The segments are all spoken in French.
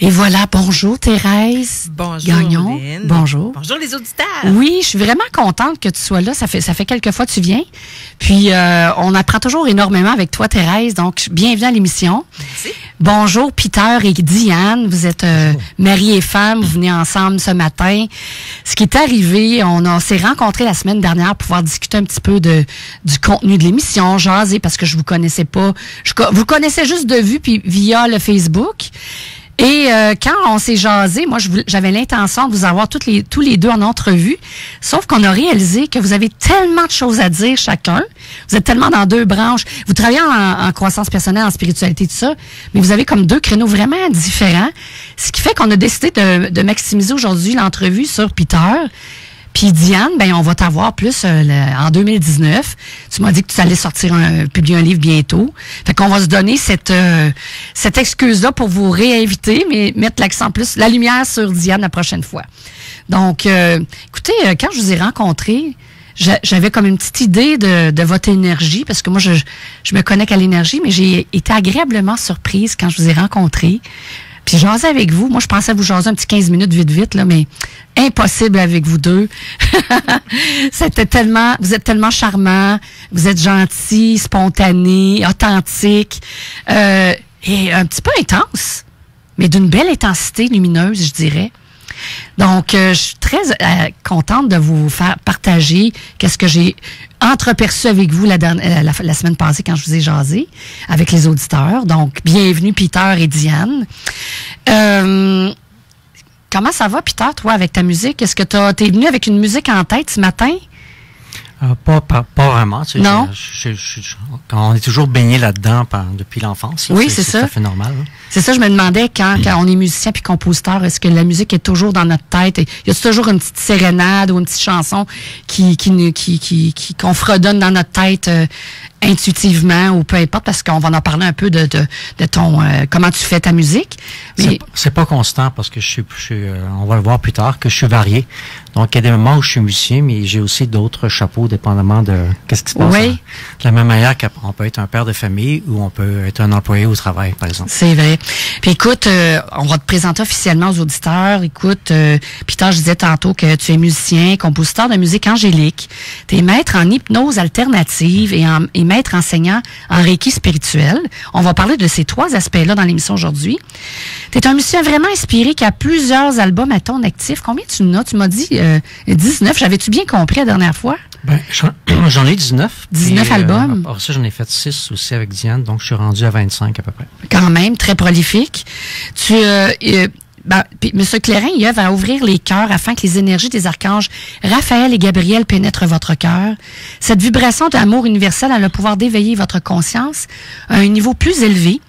Et voilà, bonjour Thérèse. Bonjour Gagnon. Lynn. Bonjour. Bonjour les auditeurs. Oui, je suis vraiment contente que tu sois là. Ça fait quelques fois que tu viens. Puis, on apprend toujours énormément avec toi, Thérèse. Donc, bienvenue à l'émission. Merci. Bonjour Peter et Diane. Vous êtes mari et femme. Vous venez ensemble ce matin. Ce qui est arrivé, on s'est rencontrés la semaine dernière pour pouvoir discuter un petit peu du contenu de l'émission, jaser, parce que je vous connaissais pas. Vous connaissez juste de vue puis via le Facebook. Et quand on s'est jasé, moi, j'avais l'intention de vous avoir tous les deux en entrevue, sauf qu'on a réalisé que vous avez tellement de choses à dire chacun. Vous êtes tellement dans deux branches. Vous travaillez en croissance personnelle, en spiritualité, tout ça, mais vous avez comme deux créneaux vraiment différents, ce qui fait qu'on a décidé de maximiser aujourd'hui l'entrevue sur Peter. Puis Diane, ben on va t'avoir plus en 2019. Tu m'as dit que tu allais publier un livre bientôt. Fait qu'on va se donner cette excuse-là pour vous réinviter, mais mettre la lumière sur Diane la prochaine fois. Donc, écoutez, quand je vous ai rencontré, j'avais comme une petite idée de votre énergie, parce que moi, je me connecte à l'énergie, mais j'ai été agréablement surprise quand je vous ai rencontré. Puis jasais avec vous. Moi, je pensais vous jaser un petit 15 minutes vite, là, mais impossible avec vous deux. Vous êtes tellement charmant, vous êtes gentil, spontané, authentique, et un petit peu intense, mais d'une belle intensité lumineuse, je dirais. Donc, je suis très contente de vous faire partager qu'est-ce que j'ai entreperçu avec vous la semaine passée quand je vous ai jasé avec les auditeurs. Donc, bienvenue Peter et Diane. Comment ça va, Peter, toi, avec ta musique? Est-ce que t'es venu avec une musique en tête ce matin? Pas vraiment. Tu sais, non. Quand on est toujours baigné là-dedans depuis l'enfance. Oui, c'est ça. C'est tout à fait normal. Hein. C'est ça, je me demandais quand on est musicien puis compositeur, est-ce que la musique est toujours dans notre tête? Y a toujours une petite sérénade ou une petite chanson qu'on fredonne dans notre tête intuitivement ou peu importe, parce qu'on va en parler un peu de ton comment tu fais ta musique. Mais c'est pas constant parce que on va le voir plus tard, que je suis varié. Donc, il y a des moments où je suis musicien, mais j'ai aussi d'autres chapeaux, dépendamment de qu'est-ce qui se passe. Oui. De la même manière qu'on peut être un père de famille ou on peut être un employé au travail, par exemple. C'est vrai. Puis écoute, on va te présenter officiellement aux auditeurs. Écoute, Peter, je disais tantôt que tu es musicien, compositeur de musique angélique. Tu es maître en hypnose alternative et maître enseignant en Reiki spirituel. On va parler de ces trois aspects-là dans l'émission aujourd'hui. Tu es un musicien vraiment inspiré qui a plusieurs albums à ton actif. Combien tu en as? Tu m'as dit 19. J'avais-tu bien compris la dernière fois? Ben, j'en ai 19. 19 albums? Après ça, j'en ai fait 6 aussi avec Diane, donc je suis rendu à 25 à peu près. Quand même, très prolifique. M. Clairin, il œuvre à ouvrir les cœurs afin que les énergies des archanges Raphaël et Gabriel pénètrent votre cœur. Cette vibration d'amour universel a le pouvoir d'éveiller votre conscience à un niveau plus élevé.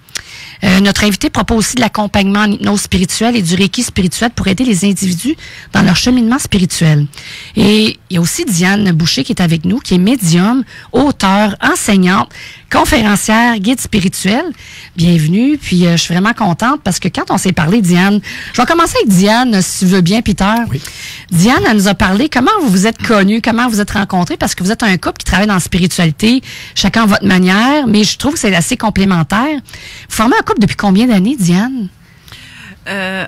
Notre invité propose aussi de l'accompagnement en hypnose spirituelle et du Reiki spirituel pour aider les individus dans leur cheminement spirituel. Et il y a aussi Diane Boucher qui est avec nous, qui est médium, auteure, enseignante, conférencière, guide spirituel. Bienvenue. Puis je suis vraiment contente parce que quand on s'est parlé, Diane, je vais commencer avec Diane, si tu veux bien, Peter. Oui. Diane, elle nous a parlé comment vous vous êtes connus, comment vous êtes rencontrés, parce que vous êtes un couple qui travaille dans la spiritualité, chacun à votre manière, mais je trouve que c'est assez complémentaire. Vous formez un couple depuis combien d'années, Diane?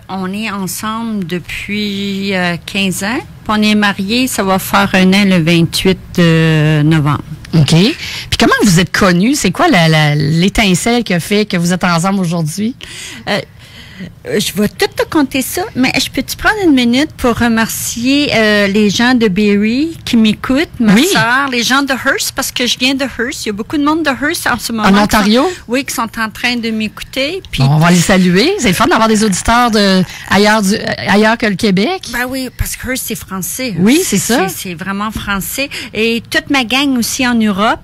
On est ensemble depuis 15 ans. Puis on est mariés, ça va faire un an le 28 novembre. OK. Puis comment vous êtes connus? C'est quoi l'étincelle qui a fait que vous êtes ensemble aujourd'hui? Je vais tout te compter ça, mais je peux-tu prendre une minute pour remercier les gens de Berry qui m'écoutent, ma sœur, les gens de Hearst, parce que je viens de Hearst. Il y a beaucoup de monde de Hearst en ce moment. En Ontario? Qui sont en train de m'écouter. Puis, on va les saluer. C'est le fun d'avoir des auditeurs ailleurs que le Québec. Ben oui, parce que Hearst, c'est français. Oui, c'est ça. C'est vraiment français. Et toute ma gang aussi en Europe.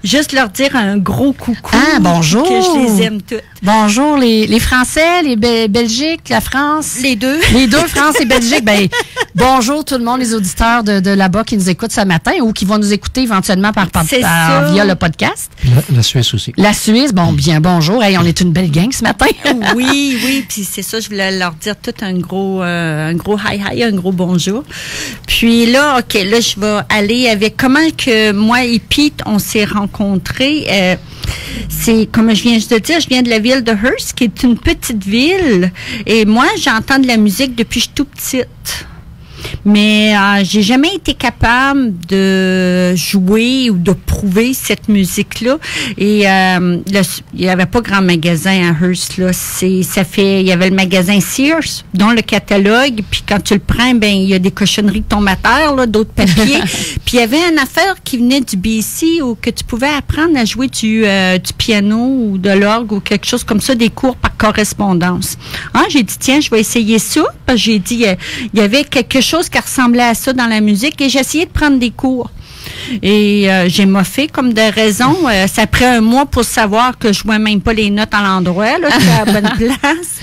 Juste leur dire un gros coucou. Ah, bonjour. Que je les aime toutes. Bonjour, les Français, les Belgique, la France. Les deux. Les deux, France et Belgique. Ben, bonjour tout le monde, les auditeurs de là-bas qui nous écoutent ce matin ou qui vont nous écouter éventuellement via le podcast. La Suisse aussi. La Suisse, bien bonjour. Hey, on est une belle gang ce matin. Oui, puis c'est ça, je voulais leur dire tout un gros hi, un gros bonjour. Puis là, OK, là, je vais aller avec comment que moi et Pete, on s'est rencontrés. c'est, comme je viens de dire, je viens de la ville de Hearst, qui est une petite ville. Et moi, j'entends de la musique depuis que je suis toute petite. Mais j'ai jamais été capable de jouer ou de prouver cette musique-là. Et il y avait pas grand magasin à Hearst, là. Il y avait le magasin Sears, dont le catalogue, puis quand tu le prends, ben il y a des cochonneries qui tombent à terre, là, d'autres papiers. Puis il y avait une affaire qui venait du BC où que tu pouvais apprendre à jouer du piano ou de l'orgue ou quelque chose comme ça, des cours par correspondance. J'ai dit, tiens, je vais essayer ça, parce que j'ai dit, il y avait quelque chose qui ressemblait à ça dans la musique et j'ai essayé de prendre des cours. Et j'ai moffé comme de raison. Ça prend un mois pour savoir que je jouais même pas les notes à l'endroit, là, j'étais à la bonne place.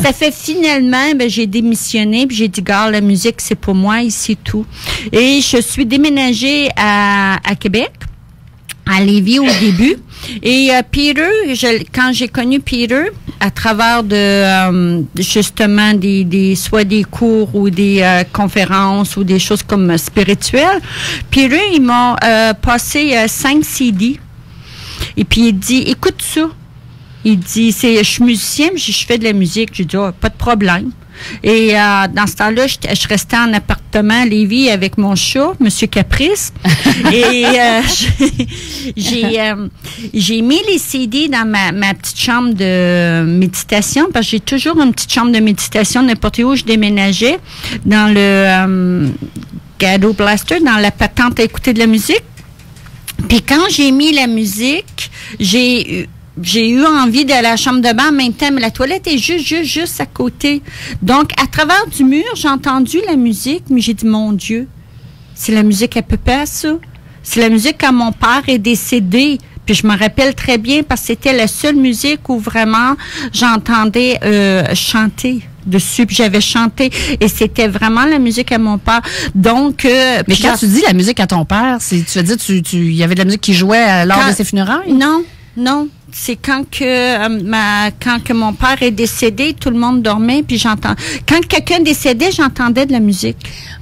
Ça fait finalement, j'ai démissionné puis j'ai dit, gars, la musique, c'est pour moi et c'est tout. Et je suis déménagée à Québec, à Lévis au début. Et Peter, quand j'ai connu Peter, à travers de justement soit des cours ou des conférences ou des choses comme spirituelles, Peter, il m'a passé 5 CD. Et puis il dit, écoute ça. Il dit, je suis musicien, mais je fais de la musique. J'ai dit, pas de problème. Et dans ce temps-là, je restais en appartement à Lévis avec mon chat, Monsieur Caprice. Et j'ai mis les CD dans ma petite chambre de méditation, parce que j'ai toujours une petite chambre de méditation n'importe où je déménageais, dans le Gado Blaster, dans la patente à écouter de la musique. Puis quand j'ai mis la musique, j'ai eu envie d'aller à la chambre de bain en même temps, mais la toilette est juste à côté. Donc, à travers du mur, j'ai entendu la musique, mais j'ai dit, mon Dieu, c'est la musique à Pépé, ça. C'est la musique quand mon père est décédé. Puis je me rappelle très bien parce que c'était la seule musique où vraiment j'entendais chanter dessus, puis j'avais chanté, et c'était vraiment la musique à mon père. Donc, mais quand tu dis la musique à ton père, tu veux dire, il y avait de la musique qui jouait lors de ses funérailles? Non. C'est quand que mon père est décédé, tout le monde dormait, puis quand quelqu'un décédait, j'entendais de la musique.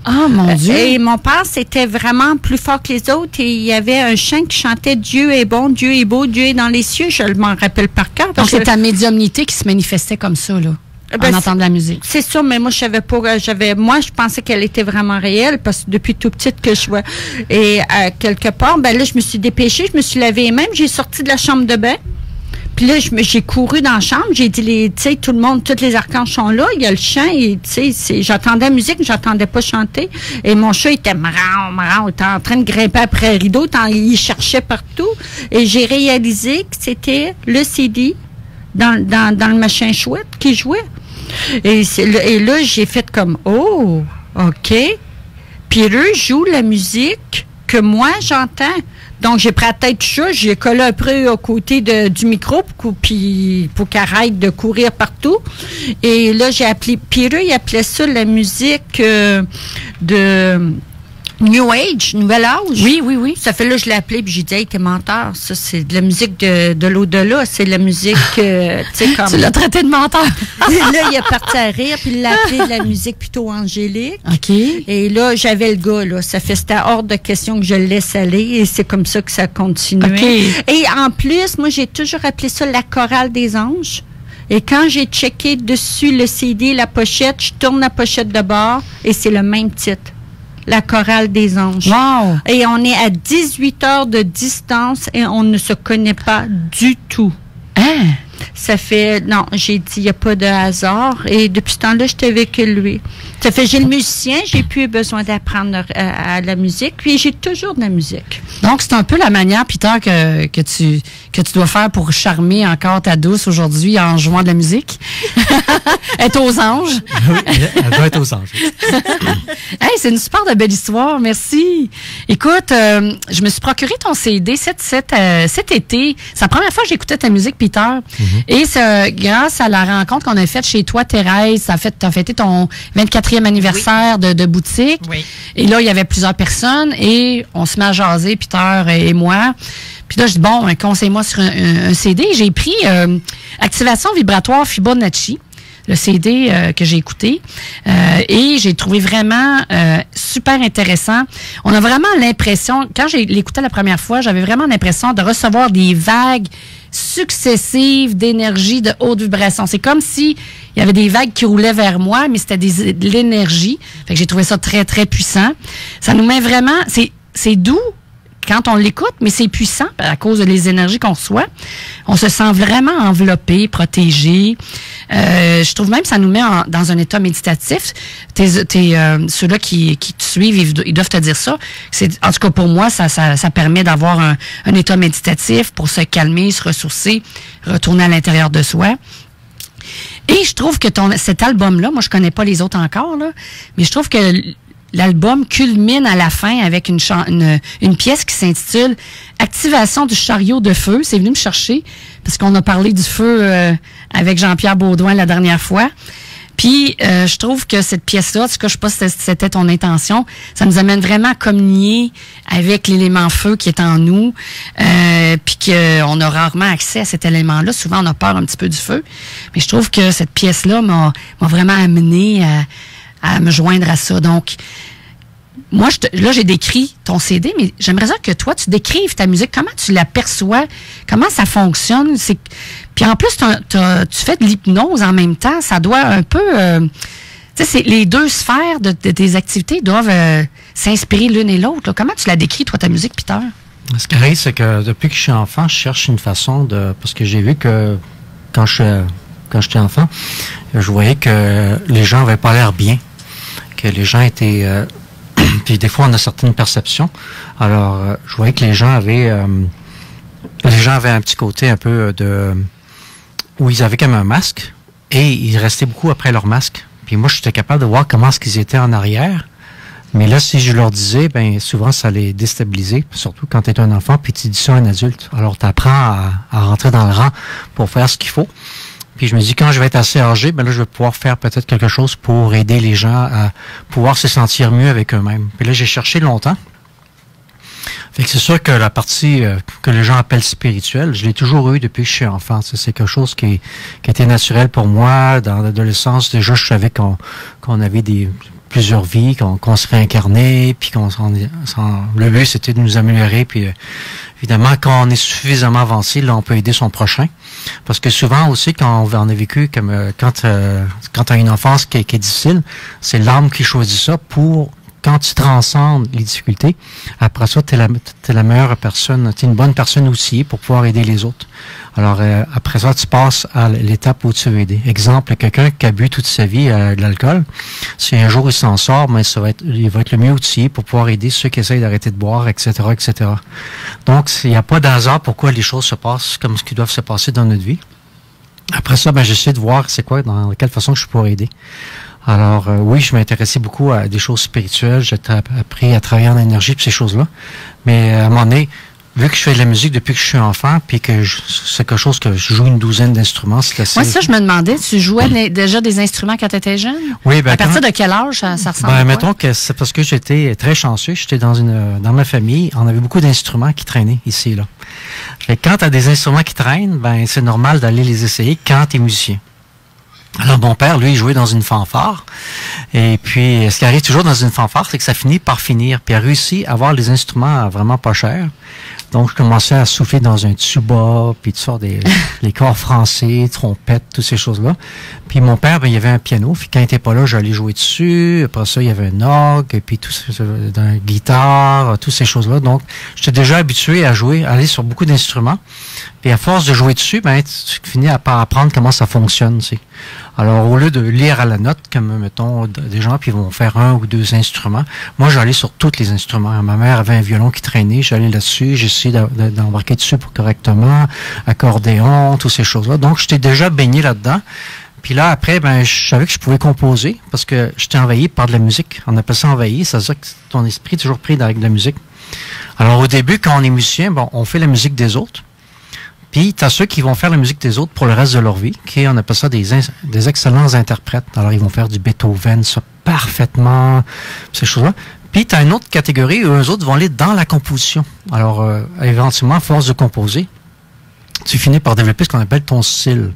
Ah, mon Dieu! Et mon père, c'était vraiment plus fort que les autres, et il y avait un chant qui chantait « Dieu est bon, Dieu est beau, Dieu est dans les cieux », je m'en rappelle par cœur. Donc, c'est ta médiumnité qui se manifestait comme ça, là? En entendant de la musique. C'est sûr, mais moi, je savais pas, moi, je pensais qu'elle était vraiment réelle, parce que depuis tout petite que je vois. Et, quelque part, là, je me suis dépêchée, je me suis lavée les mains, j'ai sorti de la chambre de bain. Puis là, j'ai couru dans la chambre, j'ai dit, tu sais, tout le monde, tous les archanges sont là, il y a le chant, et tu sais, j'entendais la musique, mais j'entendais pas chanter. Et mon chat était marrant, il était en train de grimper après le rideau, il cherchait partout. Et j'ai réalisé que c'était le CD dans le machin chouette qui jouait. Et là, j'ai fait comme, oh, OK. Puis eux jouent la musique que moi, j'entends. Donc, j'ai pris la tête chaud, j'ai collé un peu à côté du micro pour qu'il arrête de courir partout. Et là, j'ai appelé, puis eux, ils appelaient ça la musique de New Age, Nouvel Âge. Oui. Ça fait là, je l'ai appelé, puis j'ai dit, hey, t'es menteur. Ça, c'est de la musique de l'au-delà. C'est de la musique, tu sais, comme. Tu l'as traité de menteur. Là, il est parti à rire, puis il l'a appelé de la musique plutôt angélique. OK. Et là, j'avais le gars, là. C'était hors de question que je le laisse aller, et c'est comme ça que ça continuait. Okay. Et en plus, moi, j'ai toujours appelé ça la chorale des anges. Et quand j'ai checké dessus le CD, la pochette, je tourne la pochette de bord, et c'est le même titre. La chorale des anges. Wow! Et on est à 18 heures de distance et on ne se connaît pas du tout. Hein? Ça fait, non, j'ai dit, il n'y a pas de hasard. Et depuis ce temps-là, j'étais avec lui. Ça fait, j'ai le musicien, j'ai plus besoin d'apprendre à la musique. Puis j'ai toujours de la musique. Donc, c'est un peu la manière, Peter, que tu dois faire pour charmer encore ta douce aujourd'hui en jouant de la musique. Être aux anges. Oui, elle doit être aux anges. Hey, c'est une super de belle histoire. Merci. Écoute, je me suis procuré ton CD cet été. C'est la première fois que j'écoutais ta musique, Peter. Mm-hmm. Et c'est grâce à la rencontre qu'on a faite chez toi, Thérèse. T'as fêté ton 24e anniversaire de boutique. Oui. Et là, il y avait plusieurs personnes et on se met à jaser, Peter et moi. Puis là, je dis, bon, conseille-moi sur un CD. J'ai pris Activation vibratoire Fibonacci, le CD que j'ai écouté. Et j'ai trouvé vraiment super intéressant. On a vraiment l'impression, quand j'ai l'écouté la première fois, j'avais vraiment l'impression de recevoir des vagues successives d'énergie de haute vibration. C'est comme si il y avait des vagues qui roulaient vers moi, mais c'était de l'énergie. Fait que j'ai trouvé ça très, très puissant. Ça nous met vraiment... C'est doux quand on l'écoute, mais c'est puissant à cause des énergies qu'on reçoit. On se sent vraiment enveloppé, protégé. Je trouve même que ça nous met dans un état méditatif. Ceux-là qui te suivent, ils doivent te dire ça. En tout cas, pour moi, ça permet d'avoir un état méditatif pour se calmer, se ressourcer, retourner à l'intérieur de soi. Et je trouve que cet album-là, moi, je connais pas les autres encore, là, mais je trouve que l'album culmine à la fin avec une pièce qui s'intitule « Activation du chariot de feu ». C'est venu me chercher parce qu'on a parlé du feu avec Jean-Pierre Baudouin la dernière fois. Puis, je trouve que cette pièce-là, en tout cas, je sais pas si c'était ton intention, ça nous amène vraiment à communier avec l'élément feu qui est en nous, puis qu'on a rarement accès à cet élément-là. Souvent, on a peur un petit peu du feu. Mais je trouve que cette pièce-là m'a vraiment amené à me joindre à ça. Donc, moi, là, j'ai décrit ton CD, mais j'aimerais ça que toi, tu décrives ta musique. Comment tu l'aperçois? Comment ça fonctionne? Puis en plus, tu fais de l'hypnose en même temps. Ça doit un peu... tu sais, les deux sphères de tes activités doivent s'inspirer l'une et l'autre. Là. Comment tu la décris, toi, ta musique, Peter? Ce qui arrive, c'est que depuis que je suis enfant, je cherche une façon de... Parce que j'ai vu que quand j'étais enfant, je voyais que les gens n'avaient pas l'air bien. Que les gens étaient... puis des fois, on a certaines perceptions. Alors, je voyais que les gens avaient un petit côté un peu de... où ils avaient comme un masque et ils restaient beaucoup après leur masque. Puis moi, j'étais capable de voir comment est-ce qu'ils étaient en arrière. Mais là, si je leur disais, ben souvent, ça les déstabilisait, surtout quand tu es un enfant, puis tu dis ça à un adulte. Alors, tu apprends à rentrer dans le rang pour faire ce qu'il faut. Puis je me dis, quand je vais être assez âgé, ben là, je vais pouvoir faire peut-être quelque chose pour aider les gens à pouvoir se sentir mieux avec eux-mêmes. Puis là, j'ai cherché longtemps. Fait que c'est sûr que la partie que les gens appellent spirituelle, je l'ai toujours eu depuis que je suis enfant. C'est quelque chose qui était naturel pour moi. Dans l'adolescence, déjà, je savais qu'on avait plusieurs vies, qu'on se réincarnait, puis le but, c'était de nous améliorer, puis évidemment, quand on est suffisamment avancé, là, on peut aider son prochain. Parce que souvent aussi, quand on a vécu, comme quand tu as une enfance qui est difficile, c'est l'âme qui choisit ça pour... Quand tu transcendes les difficultés, après ça, t'es la meilleure personne, t'es une bonne personne outillée pour pouvoir aider les autres. Alors, après ça, tu passes à l'étape où tu veux aider. Exemple, quelqu'un qui a bu toute sa vie de l'alcool, si un jour il s'en sort, ben, il va être le mieux outillé pour pouvoir aider ceux qui essayent d'arrêter de boire, etc., etc. Donc, il n'y a pas d'hasard pourquoi les choses se passent comme ce qui doivent se passer dans notre vie. Après ça, ben, j'essaie de voir c'est quoi, dans quelle façon je pourrais aider. Alors, oui, je m'intéressais beaucoup à des choses spirituelles. J'ai appris à travailler en énergie et ces choses-là. Mais à un moment donné, vu que je fais de la musique depuis que je suis enfant, puis que c'est quelque chose que je joue une douzaine d'instruments, c'est assez... Moi, ça, je me demandais, tu jouais déjà des instruments quand tu étais jeune? Oui, ben, à partir de quel âge ça ressemble à quoi? Mettons que c'est parce que j'étais très chanceux. J'étais dans ma famille, on avait beaucoup d'instruments qui traînaient ici et là. Fait que quand tu as des instruments qui traînent, ben c'est normal d'aller les essayer quand tu es musicien. Alors, mon père, lui, il jouait dans une fanfare. Et puis, ce qui arrive toujours dans une fanfare, c'est que ça finit par finir. Puis, il a réussi à avoir les instruments vraiment pas chers. Donc, je commençais à souffler dans un tuba, puis tout ça, les corps français, trompettes, toutes ces choses-là. Puis, mon père, ben, il y avait un piano. Puis, quand il était pas là, j'allais jouer dessus. Après ça, il y avait un orgue, et puis une guitare, toutes ces choses-là. Donc, j'étais déjà habitué à jouer, à aller sur beaucoup d'instruments. Puis, à force de jouer dessus, ben, tu finis par apprendre comment ça fonctionne, tu sais. Alors, au lieu de lire à la note, comme, mettons, des gens qui vont faire un ou deux instruments, moi, j'allais sur tous les instruments. Ma mère avait un violon qui traînait, j'allais là-dessus, j'essayais d'embarquer dessus pour correctement, accordéon, toutes ces choses-là. Donc, j'étais déjà baigné là-dedans. Puis là, après, ben, je savais que je pouvais composer parce que j'étais envahi par de la musique. On appelle ça envahi, ça veut dire que ton esprit est toujours pris avec de la musique. Alors, au début, quand on est musicien, bon, on fait la musique des autres. Puis, tu as ceux qui vont faire la musique des autres pour le reste de leur vie, qui on appelle ça des excellents interprètes. Alors, ils vont faire du Beethoven, ça parfaitement, ces choses-là. Puis, tu as une autre catégorie où eux autres vont aller dans la composition. Alors, éventuellement, à force de composer, tu finis par développer ce qu'on appelle ton style.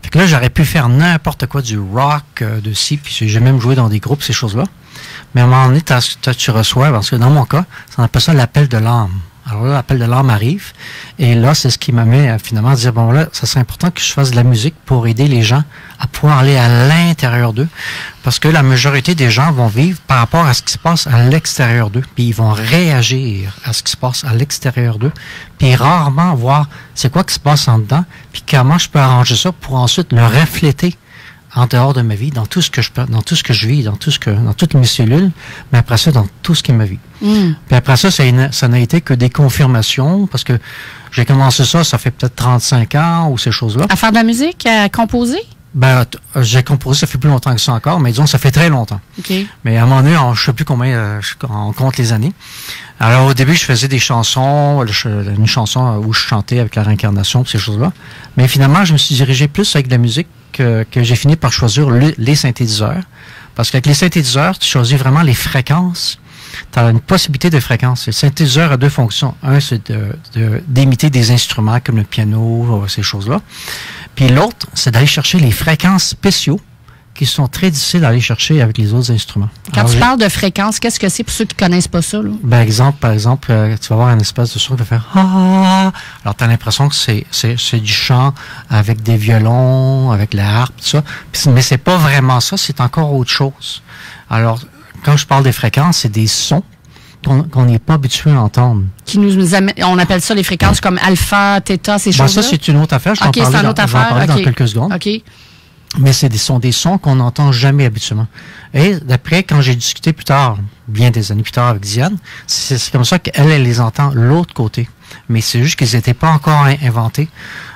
Fait que là, j'aurais pu faire n'importe quoi, du rock, de ci, puis j'ai même joué dans des groupes, ces choses-là. Mais à un moment donné, tu reçois, parce que dans mon cas, on appelle ça l'appel de l'âme. Alors là, l'appel de l'âme arrive. Et là, c'est ce qui m'amène à finalement dire, bon là, ça serait important que je fasse de la musique pour aider les gens à pouvoir aller à l'intérieur d'eux. Parce que la majorité des gens vont vivre par rapport à ce qui se passe à l'extérieur d'eux. Puis ils vont réagir à ce qui se passe à l'extérieur d'eux. Puis rarement voir c'est quoi qui se passe en dedans. Puis comment je peux arranger ça pour ensuite le refléter en dehors de ma vie, dans tout ce que je vis, dans toutes mes cellules, mais après ça, dans tout ce qui est ma vie. Puis après ça, ça n'a été que des confirmations, parce que j'ai commencé ça fait peut-être 35 ans, ou ces choses-là. À faire de la musique, à composer? Ben, j'ai composé, ça fait plus longtemps que ça encore, mais disons, ça fait très longtemps. Okay. Mais à un moment donné, je ne sais plus combien, on compte les années. Alors, au début, je faisais des chansons, une chanson où je chantais avec la réincarnation, ces choses-là. Mais finalement, je me suis dirigé plus avec de la musique que j'ai fini par choisir les synthétiseurs. Parce qu'avec les synthétiseurs, tu choisis vraiment les fréquences. Tu as une possibilité de fréquence. Le synthétiseur a deux fonctions. Un, c'est d'imiter des instruments comme le piano, ces choses-là. Puis l'autre, c'est d'aller chercher les fréquences spéciaux qui sont très difficiles à aller chercher avec les autres instruments. Quand tu parles de fréquence, qu'est-ce que c'est pour ceux qui ne connaissent pas ça? Là? Ben, par exemple, tu vas avoir une espèce de son qui va faire ah. Alors, tu as l'impression que c'est du chant avec des violons, avec la harpe, tout ça. Mais c'est pas vraiment ça, c'est encore autre chose. Alors, quand je parle des fréquences, c'est des sons qu'on n'est pas habitué à entendre. On appelle ça les fréquences comme alpha, theta, ces choses-là? Ça, c'est une autre affaire. Je vais en parler dans quelques secondes. OK. Mais c'est des sons qu'on n'entend jamais habituellement. Et d'après, quand j'ai discuté plus tard, bien des années plus tard avec Diane, c'est comme ça qu'elle les entend l'autre côté. Mais c'est juste qu'ils n'étaient pas encore inventés.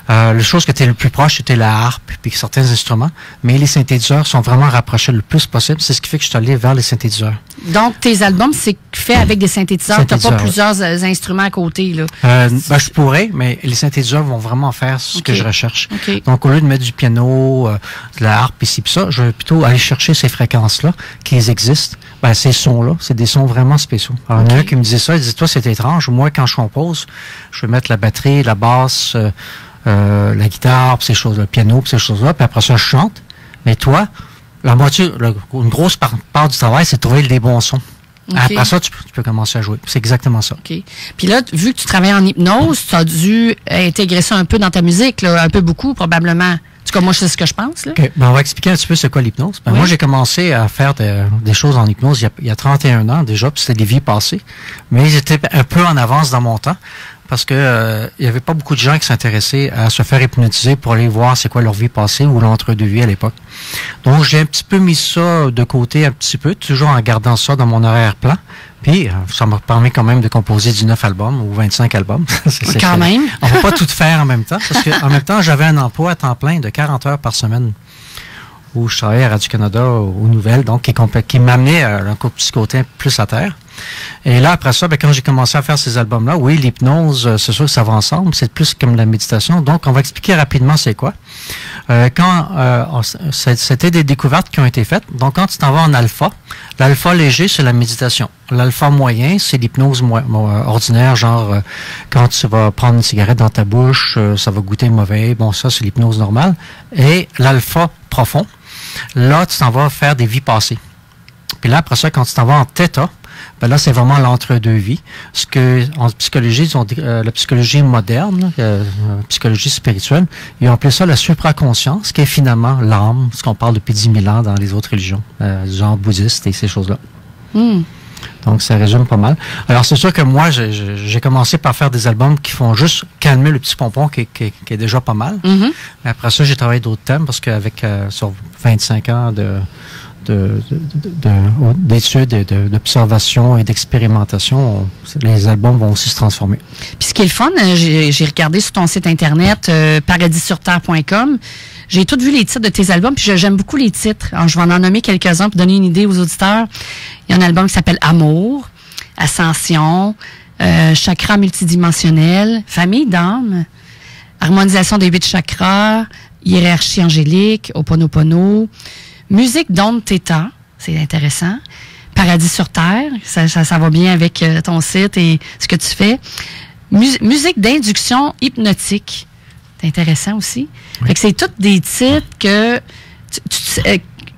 La chose qui était le plus proche, c'était la harpe puis certains instruments. Mais les synthétiseurs sont vraiment rapprochés le plus possible. C'est ce qui fait que je suis allé vers les synthétiseurs. Donc, tes albums, c'est fait avec des synthétiseurs. Tu n'as pas plusieurs instruments à côté, là. Je pourrais, mais les synthétiseurs vont vraiment faire ce que je recherche. Okay. Donc, au lieu de mettre du piano, de la harpe, ici, puis ça, je vais plutôt aller chercher ces fréquences-là qui existent. Ben, ces sons-là, c'est des sons vraiment spéciaux. Alors, il y en a un qui me disait ça, il disait, toi, c'est étrange. Moi, quand je compose, je vais mettre la batterie, la basse, la guitare, puis ces choses-là, le piano, puis ces choses-là, puis après ça, je chante. Mais toi, la moitié, une grosse part du travail, c'est de trouver les bons sons. Okay. Après ça, tu peux commencer à jouer. C'est exactement ça. OK. Puis là, vu que tu travailles en hypnose, tu as dû intégrer ça un peu dans ta musique, là, un peu beaucoup, probablement. En tout cas, moi, je sais ce que je pense. Là. Okay. Ben, on va expliquer un petit peu c'est quoi l'hypnose. Ben, oui. Moi, j'ai commencé à faire des choses en hypnose il y a 31 ans déjà, puis c'était des vies passées. Mais j'étais un peu en avance dans mon temps. Parce que il y avait pas beaucoup de gens qui s'intéressaient à se faire hypnotiser pour aller voir c'est quoi leur vie passée ou l'entre-deux vie à l'époque. Donc, j'ai un petit peu mis ça de côté un petit peu, toujours en gardant ça dans mon arrière-plan. Puis, ça m'a permis quand même de composer 19 albums ou 25 albums. Quand même. On ne peut pas tout faire en même temps. Parce qu'en même temps, j'avais un emploi à temps plein de 40 heures par semaine où je travaillais à Radio-Canada aux nouvelles, donc qui m'amenait un petit côté plus à terre. Et là, après ça, quand j'ai commencé à faire ces albums-là, oui, l'hypnose, c'est sûr que ça va ensemble, c'est plus comme la méditation. Donc, on va expliquer rapidement c'est quoi. C'était des découvertes qui ont été faites. Donc, quand tu t'en vas en alpha, l'alpha léger, c'est la méditation. L'alpha moyen, c'est l'hypnose ordinaire, genre quand tu vas prendre une cigarette dans ta bouche, ça va goûter mauvais. Bon, ça, c'est l'hypnose normale. Et l'alpha profond, là, tu t'en vas faire des vies passées. Puis là, après ça, quand tu t'en vas en theta, ben là, c'est vraiment l'entre-deux-vies. Ce que, en psychologie, ils ont la psychologie moderne, la psychologie spirituelle, ils ont appelé ça la supraconscience, qui est finalement l'âme, ce qu'on parle depuis 10 000 ans dans les autres religions, genre bouddhistes et ces choses-là. Donc, ça résume pas mal. Alors, c'est sûr que moi, j'ai commencé par faire des albums qui font juste calmer le petit pompon qui est déjà pas mal. Mais après ça, j'ai travaillé d'autres thèmes parce qu'avec sur 25 ans d'études, d'observation et d'expérimentation, les albums vont aussi se transformer. Puis ce qui est le fun, j'ai regardé sur ton site internet paradissurterre.com. J'ai tout vu les titres de tes albums, puis j'aime beaucoup les titres. Alors, je vais en nommer quelques-uns pour donner une idée aux auditeurs. Il y a un album qui s'appelle Amour, Ascension, Chakra multidimensionnel, Famille d'âme, Harmonisation des 8 chakras, Hiérarchie angélique, Ho'oponopono, Musique d'onde theta, c'est intéressant. Paradis sur Terre, ça va bien avec ton site et ce que tu fais. Musique d'induction hypnotique, c'est intéressant aussi. Oui. Fait que c'est tous des titres que...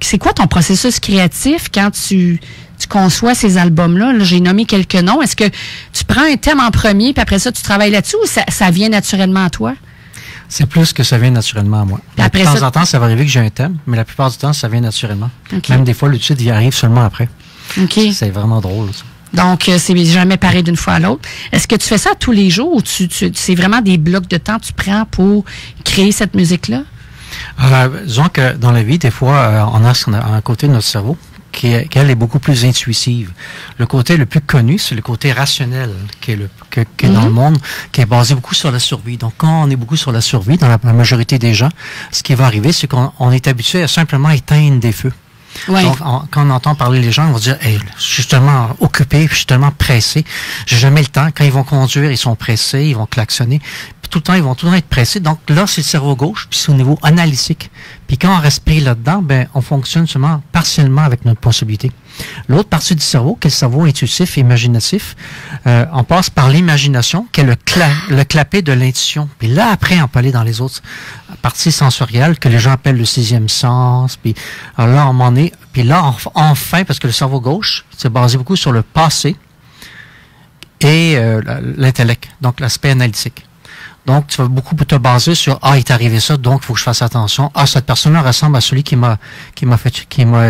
c'est quoi ton processus créatif quand tu tu conçois ces albums-là? Là, j'ai nommé quelques noms. Est-ce que tu prends un thème en premier, puis après ça, tu travailles là-dessus, ou ça vient naturellement à toi? C'est plus que ça vient naturellement à moi. De temps en temps, ça va arriver que j'ai un thème, mais la plupart du temps, ça vient naturellement. Okay. Même des fois, le titre, il arrive seulement après. Okay. C'est vraiment drôle, ça. Donc, c'est jamais pareil d'une fois à l'autre. Est-ce que tu fais ça tous les jours ou c'est vraiment des blocs de temps que tu prends pour créer cette musique-là? Disons que dans la vie, des fois, on a un côté de notre cerveau qu'elle est beaucoup plus intuitive. Le côté le plus connu, c'est le côté rationnel qui est dans le monde, qui est basé beaucoup sur la survie. Donc, quand on est beaucoup sur la survie, dans la majorité des gens, ce qui va arriver, c'est qu'on est habitué à simplement éteindre des feux. Ouais. Donc, quand on entend parler les gens, on va dire hey, je suis tellement occupé, je suis tellement pressé, j'ai jamais le temps. Quand ils vont conduire, ils sont pressés, ils vont klaxonner. Puis tout le temps, ils vont tout le temps être pressés. Donc là, c'est le cerveau gauche, puis c'est au niveau analytique. Puis quand on respire là-dedans, ben on fonctionne seulement partiellement avec notre possibilité. L'autre partie du cerveau, qui est le cerveau intuitif et imaginatif, on passe par l'imagination, qui est le clapet de l'intuition. Puis là, après, on peut aller dans les autres parties sensorielles que les gens appellent le sixième sens. Puis alors là, on m'en est. Puis là, enfin, parce que le cerveau gauche, c'est basé beaucoup sur le passé et l'intellect, donc l'aspect analytique. Donc, tu vas beaucoup te baser sur il est arrivé ça, donc il faut que je fasse attention. Cette personne-là ressemble à celui qui m'a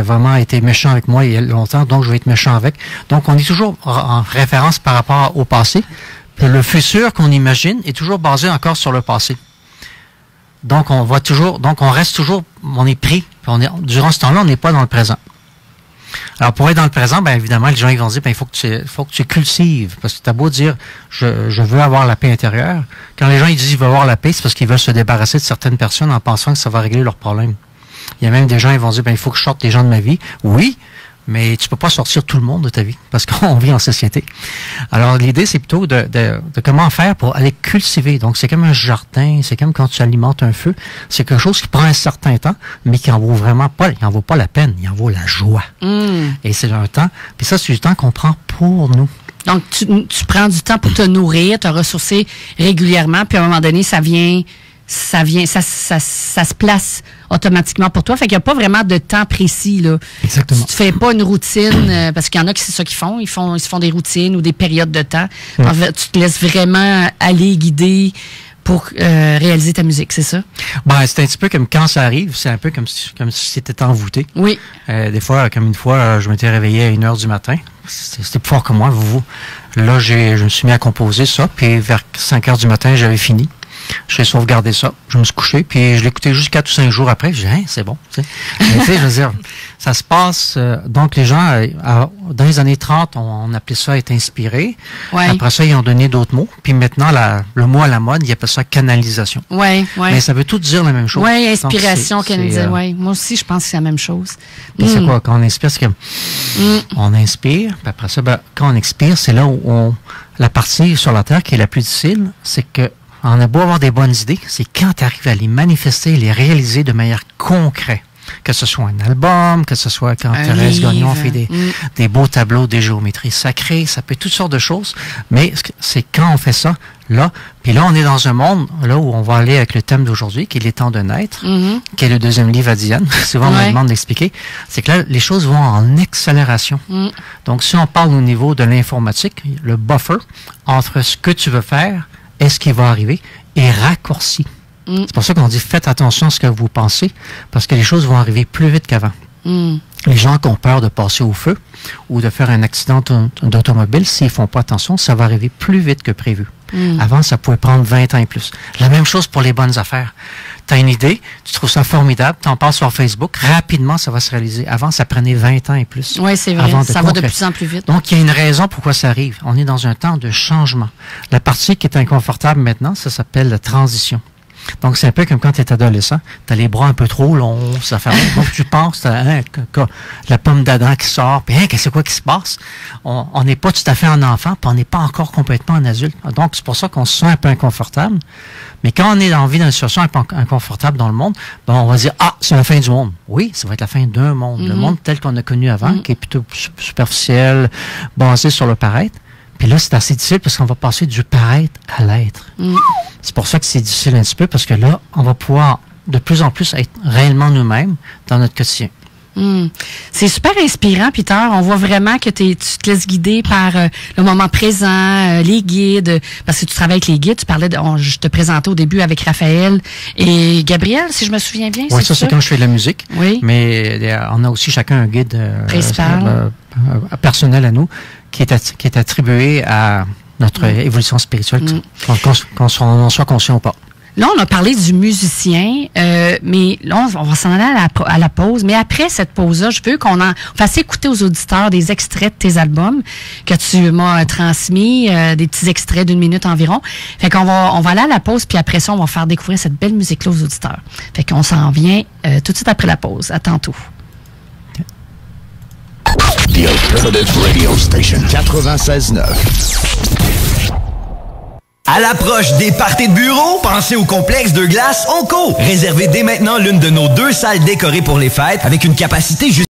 vraiment été méchant avec moi il y a longtemps, donc je vais être méchant avec. Donc, on est toujours en référence par rapport au passé. Puis le futur qu'on imagine est toujours basé encore sur le passé. Donc, on reste toujours, on est pris. Durant ce temps-là, on n'est pas dans le présent. Alors, pour être dans le présent, bien évidemment, les gens ils vont dire, il faut que tu cultives. Parce que tu as beau dire, je veux avoir la paix intérieure. Quand les gens ils disent qu'ils veulent avoir la paix, c'est parce qu'ils veulent se débarrasser de certaines personnes en pensant que ça va régler leurs problèmes. Il y a même des gens qui vont dire, il faut que je sorte les gens de ma vie. Oui, mais tu peux pas sortir tout le monde de ta vie parce qu'on vit en société. Alors, l'idée, c'est plutôt de comment faire pour aller cultiver. Donc, c'est comme un jardin, c'est comme quand tu alimentes un feu. C'est quelque chose qui prend un certain temps, mais qui en vaut vraiment pas, il en vaut pas la peine, il en vaut la joie. Et c'est un temps, puis ça, c'est du temps qu'on prend pour nous. Donc, tu prends du temps pour te nourrir, te ressourcer régulièrement, puis à un moment donné, ça se place automatiquement pour toi. Fait qu'il n'y a pas vraiment de temps précis, là. Exactement. Tu ne fais pas une routine, parce qu'il y en a qui c'est ça qu'ils font. Ils se font des routines ou des périodes de temps. En fait, tu te laisses vraiment aller guider pour réaliser ta musique, c'est ça? Ben, c'est un petit peu comme quand ça arrive, c'est un peu comme si c'était envoûté. Oui. Des fois, comme une fois, je m'étais réveillé à 1h du matin. C'était plus fort que moi, Là, je me suis mis à composer ça, puis vers 5h du matin, j'avais fini. J'ai sauvegardé ça. Je me suis couché, puis je l'ai écouté juste 4 ou 5 jours après. J'ai dit, c'est bon. Tu sais. Mais, tu sais, je veux dire, ça se passe. Donc, les gens, dans les années 30, on appelait ça être inspiré. Ouais. Après ça, ils ont donné d'autres mots. Puis maintenant, le mot à la mode, ils appellent ça canalisation. Oui, oui. Mais ça veut tout dire la même chose. Oui, inspiration, canalisation. Oui, moi aussi, je pense que c'est la même chose. C'est quoi? Quand on inspire, c'est que on inspire. Puis après ça, quand on expire, c'est là où la partie sur la Terre qui est la plus difficile, c'est que on a beau avoir des bonnes idées, c'est quand tu arrives à les manifester, les réaliser de manière concrète. Que ce soit un album, que ce soit quand Thérèse Gagnon fait des beaux tableaux, des géométries sacrées, ça peut être toutes sortes de choses, mais c'est quand on fait ça, là, puis là, on est dans un monde, là, où on va aller avec le thème d'aujourd'hui, qui est les temps de naître, qui est le 2e livre à Diane, souvent on me demande d'expliquer, c'est que là, les choses vont en accélération. Donc, si on parle au niveau de l'informatique, le buffer entre ce que tu veux faire et ce qui va arriver est raccourci. C'est pour ça qu'on dit faites attention à ce que vous pensez, parce que les choses vont arriver plus vite qu'avant. Les gens qui ont peur de passer au feu ou de faire un accident d'automobile, s'ils font pas attention, ça va arriver plus vite que prévu. Avant, ça pouvait prendre 20 ans et plus. La même chose pour les bonnes affaires. Tu as une idée, tu trouves ça formidable, tu en parles sur Facebook, rapidement, ça va se réaliser. Avant, ça prenait 20 ans et plus. Oui, c'est vrai, ça va de plus en plus vite. Donc, il y a une raison pourquoi ça arrive. On est dans un temps de changement. La partie qui est inconfortable maintenant, ça s'appelle la transition. Donc, c'est un peu comme quand tu es adolescent, tu as les bras un peu trop longs, ça fait donc tu penses, tu as la pomme d'Adam qui sort, puis c'est quoi qui se passe? On n'est pas tout à fait un enfant, puis on n'est pas encore complètement un adulte. Donc, c'est pour ça qu'on se sent un peu inconfortable. Mais quand on est en vie dans une situation un peu inconfortable dans le monde, on va dire, c'est la fin du monde. Oui, ça va être la fin d'un monde. Le monde tel qu'on a connu avant, qui est plutôt superficiel, basé sur le paraître. Puis là, c'est assez difficile parce qu'on va passer du paraître à l'être. C'est pour ça que c'est difficile un petit peu, parce que là, on va pouvoir de plus en plus être réellement nous-mêmes dans notre quotidien. C'est super inspirant, Peter. On voit vraiment que tu te laisses guider par le moment présent, les guides, parce que tu travailles avec les guides. Tu parlais, je te présentais au début avec Raphaël et Gabriel, si je me souviens bien. Oui, ça c'est quand je fais de la musique. Oui. Mais on a aussi chacun un guide personnel à nous qui est attribué à notre évolution spirituelle, qu'on soit conscient ou pas. Là, on a parlé du musicien, mais là, on va s'en aller à la pause. Mais après cette pause-là, je veux qu'on fasse écouter aux auditeurs des extraits de tes albums que tu m'as transmis, des petits extraits d'1 minute environ. Fait qu'on va aller à la pause, puis après ça, on va faire découvrir cette belle musique-là aux auditeurs. Fait qu'on s'en vient tout de suite après la pause. À tantôt. The Alternative Radio Station 96.9. À l'approche des parties de bureau, pensez au complexe de glace Onco. Réservez dès maintenant l'une de nos 2 salles décorées pour les fêtes avec une capacité